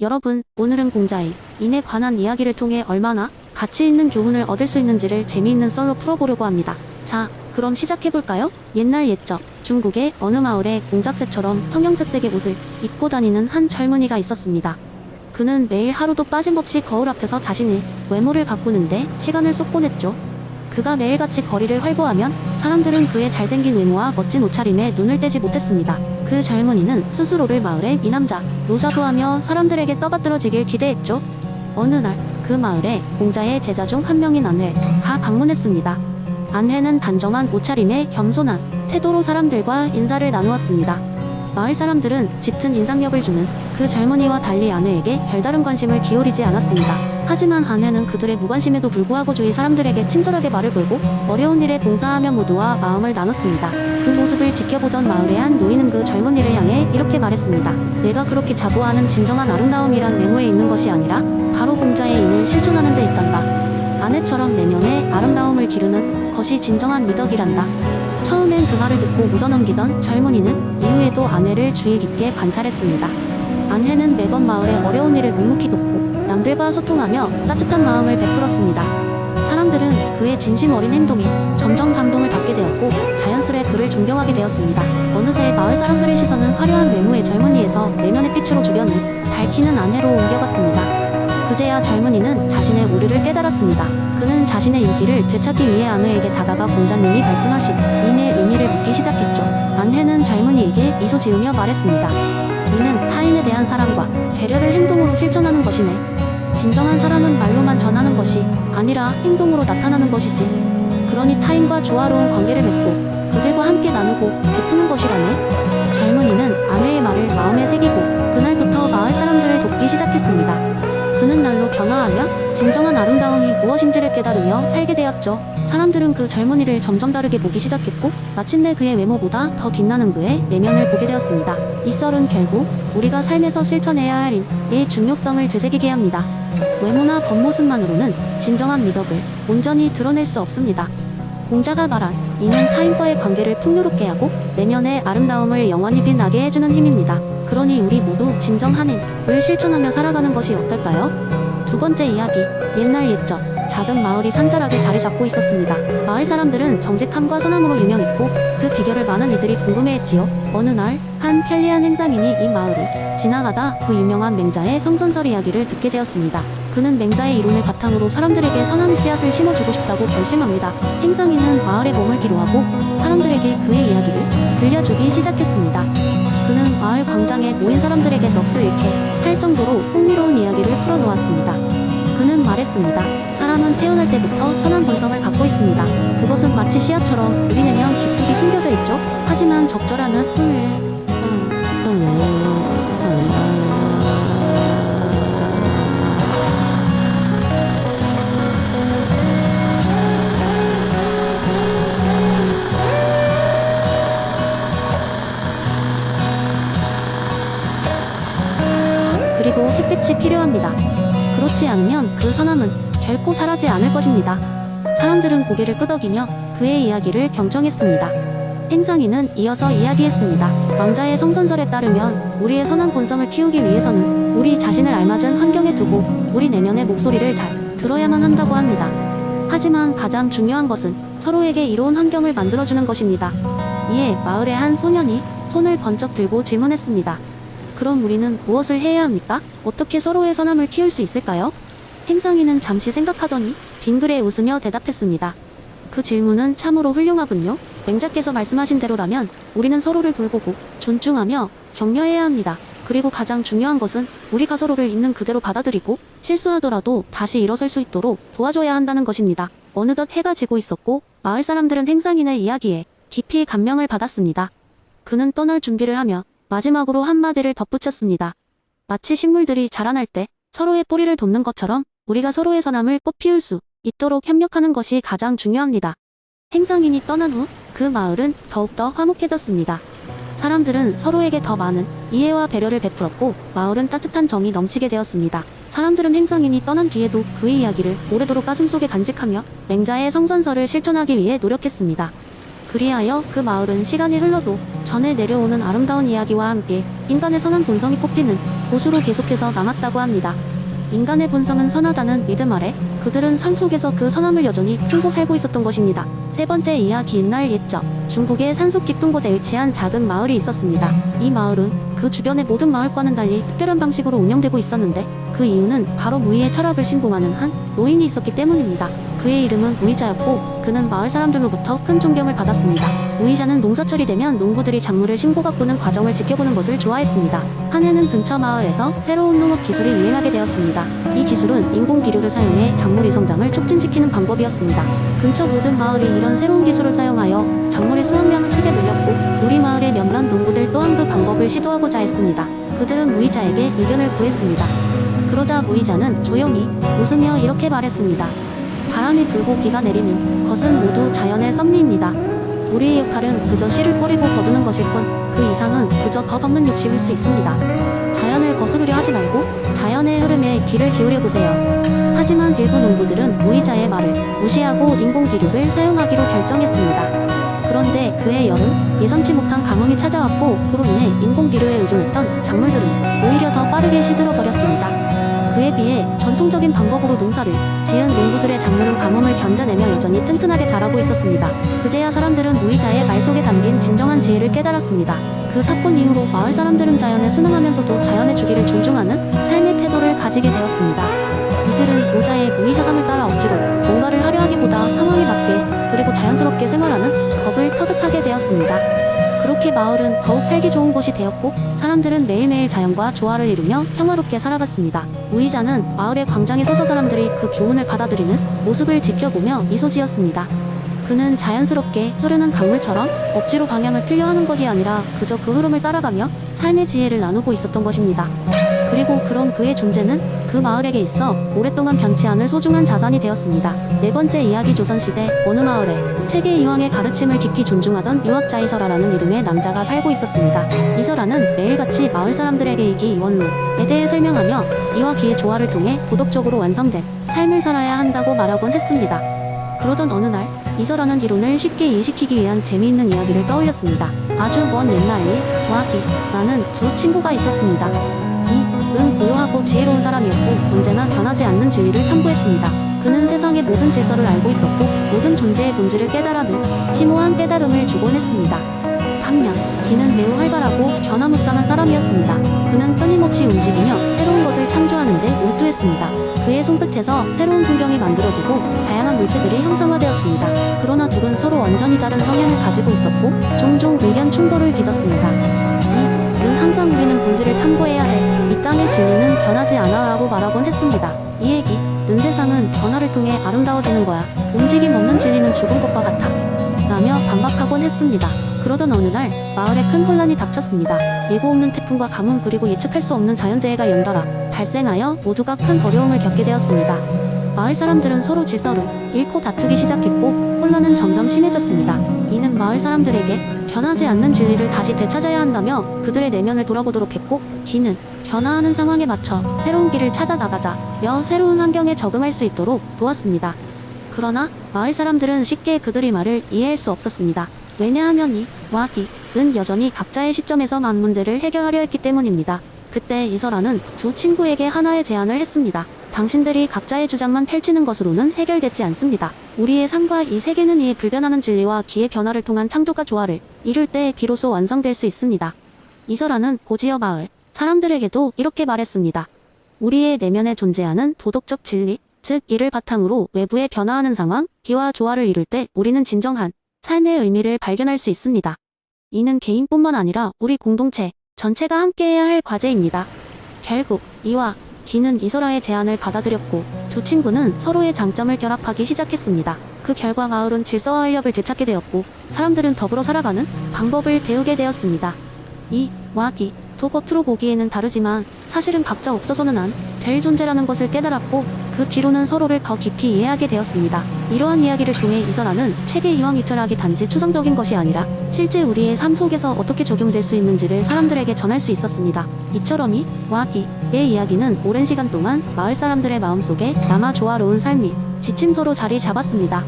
여러분, 오늘은 공자의 인에 관한 이야기를 통해 얼마나 가치 있는 교훈을 얻을 수 있는지를 재미있는 썰로 풀어보려고 합니다. 자, 그럼 시작해볼까요? 옛날 옛적 중국의 어느 마을에 공작새처럼 형형색색의 옷을 입고 다니는 한 젊은이가 있었습니다. 그는 매일 하루도 빠짐없이 거울 앞에서 자신의 외모를 가꾸는데 시간을 쏙 보냈죠. 그가 매일같이 거리를 활보하면 사람들은 그의 잘생긴 외모와 멋진 옷차림에 눈을 떼지 못했습니다. 그 젊은이는 스스로를 마을의 미남자로 자부하며 사람들에게 떠받들어지길 기대했죠. 어느 날 그 마을에 공자의 제자 중 한 명인 안회가 방문했습니다. 안회는 단정한 옷차림에 겸손한 태도로 사람들과 인사를 나누었습니다. 마을 사람들은 짙은 인상력을 주는 그 젊은이와 달리 안회에게 별다른 관심을 기울이지 않았습니다. 하지만 안회는 그들의 무관심에도 불구하고 주위 사람들에게 친절하게 말을 걸고 어려운 일에 봉사하며 모두와 마음을 나눴습니다. 그 모습을 지켜보던 마을의 한 노인은 그 젊은이를 향해 이렇게 말했습니다. 내가 그렇게 자부하는 진정한 아름다움이란 외모에 있는 것이 아니라 바로 공자의 인을 실천하는 데 있단다. 아내처럼 내면의 아름다움을 기르는 것이 진정한 미덕이란다. 처음엔 그 말을 듣고 묻어넘기던 젊은이는 이후에도 아내를 주의 깊게 관찰했습니다. 안회는 매번 마을의 어려운 일을 묵묵히 돕고 남들과 소통하며 따뜻한 마음을 베풀었습니다. 사람들은 그의 진심 어린 행동에 점점 감동을 받게 되었고 자연스레 그를 존경하게 되었습니다. 어느새 마을 사람들의 시선은 화려한 외모의 젊은이에서 내면의 빛으로 주변을 밝히는 안회로 옮겨갔습니다. 그제야 젊은이는 자신의 오류를 깨달았습니다. 그는 자신의 인기를 되찾기 위해 안회에게 다가가 공자님이 말씀하신 인의 의미를 묻기 시작했죠. 안회는 젊은이에게 미소 지으며 말했습니다. 이는 타인에 대한 사랑과 배려를 행동으로 실천하는 것이네. 진정한 사랑은 말로만 전하는 것이 아니라 행동으로 나타나는 것이지. 그러니 타인과 조화로운 관계를 맺고 그들과 함께 나누고 베푸는 것이라네. 젊은이는 아내의 말을 마음에 새기고 그날부터 마을 사람들을 돕기 시작했습니다. 그는 날로 변화하며 진정한 아름다움이 무엇인지를 깨달으며 살게 되었죠. 사람들은 그 젊은이를 점점 다르게 보기 시작했고 마침내 그의 외모보다 더 빛나는 그의 내면을 보게 되었습니다. 이 썰은 결국 우리가 삶에서 실천해야 할 인의 중요성을 되새기게 합니다. 외모나 겉모습만으로는 진정한 미덕을 온전히 드러낼 수 없습니다. 공자가 말한 이는 타인과의 관계를 풍요롭게 하고 내면의 아름다움을 영원히 빛나게 해주는 힘입니다. 그러니 우리 모두 진정한 인을 실천하며 살아가는 것이 어떨까요? 두 번째 이야기, 옛날 옛적 작은 마을이 산자락에 자리 잡고 있었습니다. 마을 사람들은 정직함과 선함으로 유명했고 그 비결을 많은 이들이 궁금해했지요. 어느 날 한 편리한 행상인이 이 마을을 지나가다 그 유명한 맹자의 성선설 이야기를 듣게 되었습니다. 그는 맹자의 이론을 바탕으로 사람들에게 선한 씨앗을 심어주고 싶다고 결심합니다. 행상인은 마을의 몸을 기로하고 사람들에게 그의 이야기를 들려주기 시작했습니다. 그는 마을 광장에 모인 사람들에게 넋을 잃게 할 정도로 흥미로운 이야기를 풀어놓았습니다. 그는 말했습니다. 사람은 태어날 때부터 선한 본성을 갖고 있습니다. 그것은 마치 씨앗처럼 우리 내면 깊숙이 숨겨져 있죠. 하지만 적절한 그리고 햇빛이 필요합니다. 그렇지 않으면 그 선함은 결코 자라지 않을 것입니다. 사람들은 고개를 끄덕이며 그의 이야기를 경청했습니다. 행상인은 이어서 이야기했습니다. 왕자의 성선설에 따르면 우리의 선한 본성을 키우기 위해서는 우리 자신을 알맞은 환경에 두고 우리 내면의 목소리를 잘 들어야만 한다고 합니다. 하지만 가장 중요한 것은 서로에게 이로운 환경을 만들어주는 것입니다. 이에 마을의 한 소년이 손을 번쩍 들고 질문했습니다. 그럼 우리는 무엇을 해야 합니까? 어떻게 서로의 선함을 키울 수 있을까요? 행상인은 잠시 생각하더니 빙그레 웃으며 대답했습니다. 그 질문은 참으로 훌륭하군요. 맹자께서 말씀하신 대로라면 우리는 서로를 돌보고 존중하며 격려해야 합니다. 그리고 가장 중요한 것은 우리가 서로를 있는 그대로 받아들이고 실수하더라도 다시 일어설 수 있도록 도와줘야 한다는 것입니다. 어느덧 해가 지고 있었고 마을 사람들은 행상인의 이야기에 깊이 감명을 받았습니다. 그는 떠날 준비를 하며 마지막으로 한마디를 덧붙였습니다. 마치 식물들이 자라날 때 서로의 뿌리를 돕는 것처럼 우리가 서로의 선함을 꽃피울 수 있도록 협력하는 것이 가장 중요합니다. 행상인이 떠난 후 그 마을은 더욱더 화목해졌습니다. 사람들은 서로에게 더 많은 이해와 배려를 베풀었고 마을은 따뜻한 정이 넘치게 되었습니다. 사람들은 행상인이 떠난 뒤에도 그의 이야기를 오래도록 가슴속에 간직하며 맹자의 성선설을 실천하기 위해 노력했습니다. 그리하여 그 마을은 시간이 흘러도 전해 내려오는 아름다운 이야기와 함께 인간의 선한 본성이 꽃피는 곳으로 계속해서 남았다고 합니다. 인간의 본성은 선하다는 믿음 아래 그들은 삶 속에서 그 선함을 여전히 품고 살고 있었던 것입니다. 세 번째 이야기. 옛날 옛적 중국의 산속 깊은 곳에 위치한 작은 마을이 있었습니다. 이 마을은 그 주변의 모든 마을과는 달리 특별한 방식으로 운영되고 있었는데 그 이유는 바로 무의의 철학을 신봉하는 한 노인이 있었기 때문입니다. 그의 이름은 무의자였고 그는 마을 사람들로부터 큰 존경을 받았습니다. 무의자는 농사철이 되면 농부들이 작물을 심고 가꾸는 과정을 지켜보는 것을 좋아했습니다. 한 해는 근처 마을에서 새로운 농업 기술이 유행하게 되었습니다. 이 기술은 인공 비료를 사용해 작물의 성장을 촉진시키는 방법이었습니다. 근처 모든 마을이 이런 새로운 기술을 사용하여 작물의 수확량을 크게 늘렸고 우리 마을의 몇몇 농부들 또한 그 방법을 시도하고자 했습니다. 그들은 무의자에게 의견을 구했습니다. 그러자 무의자는 조용히 웃으며 이렇게 말했습니다. 바람이 불고 비가 내리는 것은 모두 자연의 섭리입니다. 우리의 역할은 그저 씨를 뿌리고 거두는 것일 뿐 그 이상은 그저 덧없는 욕심일 수 있습니다. 자연을 거스르려 하지 말고 자연의 흐름에 귀를 기울여 보세요. 하지만 일부 농부들은 무의자의 말을 무시하고 인공 비료를 사용하기로 결정했습니다. 그런데 그해 여름 예상치 못한 가뭄이 찾아왔고 그로 인해 인공 비료에 의존했던 작물들은 오히려 더 빠르게 시들어 버렸습니다. 그에 비해 전통적인 방법으로 농사를 지은 농부들의 작물은 가뭄을 견뎌내며 여전히 튼튼하게 자라고 있었습니다. 그제야 사람들은 무의자의 말 속에 담긴 진정한 지혜를 깨달았습니다. 그 사건 이후로 마을 사람들은 자연에 순응하면서도 자연의 주기를 존중하는 삶의 태도를 가지게 되었습니다. 이들은 모자의 무의사상을 따라 억지로 뭔가를 하려 하기보다 상황에 맞게 그리고 자연스럽게 생활하는 법을 터득하게 되었습니다. 그렇게 마을은 더욱 살기 좋은 곳이 되었고 사람들은 매일매일 자연과 조화를 이루며 평화롭게 살아갔습니다. 무의자는 마을의 광장에 서서 사람들이 그 교훈을 받아들이는 모습을 지켜보며 미소 지었습니다. 그는 자연스럽게 흐르는 강물처럼 억지로 방향을 틀려 하는 것이 아니라 그저 그 흐름을 따라가며 삶의 지혜를 나누고 있었던 것입니다. 그리고 그런 그의 존재는 그 마을에게 있어 오랫동안 변치 않을 소중한 자산이 되었습니다. 네 번째 이야기. 조선시대 어느 마을에 퇴계 이황의 가르침을 깊이 존중하던 유학자 이설아라는 이름의 남자가 살고 있었습니다. 이설아는 매일같이 마을 사람들에게 이기 이원로에 대해 설명하며 이와 기의 조화를 통해 도덕적으로 완성된 삶을 살아야 한다고 말하곤 했습니다. 그러던 어느 날 이설아는 이론을 쉽게 이해시키기 위한 재미있는 이야기를 떠올렸습니다. 아주 먼 옛날에 와기라는 두 친구가 있었습니다. 이은 고요하고 지혜로운 사람이었고 언제나 변하지 않는 진리를 탐구했습니다. 그는 세상의 모든 질서를 알고 있었고 모든 존재의 본질을 깨달아는 심오한 깨달음을 주곤 했습니다. 반면 기는 매우 활발하고 변화무쌍한 사람이었습니다. 그는 끊임없이 움직이며 새로운 것을 창조하는 데 몰두했습니다. 그의 손끝에서 새로운 풍경이 만들어지고 다양한 물체들이 형상화되었습니다. 그러나 둘은 서로 완전히 다른 성향을 가지고 있었고 종종 의견 충돌을 빚었습니다. 이는 항상 우리는 본질을 탐구해야 해. 이 땅의 진리는 변하지 않아 라고 말하곤 했습니다. 이 얘기, 는 세상은 변화를 통해 아름다워지는 거야. 움직임 없는 진리는 죽은 것과 같아. 라며 반박하곤 했습니다. 그러던 어느 날 마을에 큰 혼란이 닥쳤습니다. 예고 없는 태풍과 가뭄 그리고 예측할 수 없는 자연재해가 연달아 발생하여 모두가 큰 어려움을 겪게 되었습니다. 마을 사람들은 서로 질서를 잃고 다투기 시작했고 혼란은 점점 심해졌습니다. 이는 마을 사람들에게 변하지 않는 진리를 다시 되찾아야 한다며 그들의 내면을 돌아보도록 했고 기는 변화하는 상황에 맞춰 새로운 길을 찾아 나가자며 새로운 환경에 적응할 수 있도록 도왔습니다. 그러나 마을 사람들은 쉽게 그들의 말을 이해할 수 없었습니다. 왜냐하면 이와 기는 여전히 각자의 시점에서 만문제를 해결하려 했기 때문입니다. 그때 이설아는 두 친구에게 하나의 제안을 했습니다. 당신들이 각자의 주장만 펼치는 것으로는 해결되지 않습니다. 우리의 삶과 이 세계는 이에 불변하는 진리와 기의 변화를 통한 창조가 조화를 이룰 때 비로소 완성될 수 있습니다. 이설아는 고지어 마을 사람들에게도 이렇게 말했습니다. 우리의 내면에 존재하는 도덕적 진리, 즉 이를 바탕으로 외부에 변화하는 상황, 기와 조화를 이룰 때 우리는 진정한 삶의 의미를 발견할 수 있습니다. 이는 개인뿐만 아니라 우리 공동체 전체가 함께해야 할 과제입니다. 결국 이와 기는 이설아의 제안을 받아들였고 두 친구는 서로의 장점을 결합하기 시작했습니다. 그 결과 마을은 질서와 활력을 되찾게 되었고 사람들은 더불어 살아가는 방법을 배우게 되었습니다. 이와 기도 겉으로 보기에는 다르지만 사실은 각자 없어서는 안 될 존재라는 것을 깨달았고 그 뒤로는 서로를 더 깊이 이해하게 되었습니다. 이러한 이야기를 통해 이설아는 퇴계 이황 철학이 단지 추상적인 것이 아니라 실제 우리의 삶 속에서 어떻게 적용될 수 있는지를 사람들에게 전할 수 있었습니다. 이처럼 이와 기의 이야기는 오랜 시간 동안 마을 사람들의 마음속에 남아 조화로운 삶이 지침서로 자리 잡았습니다.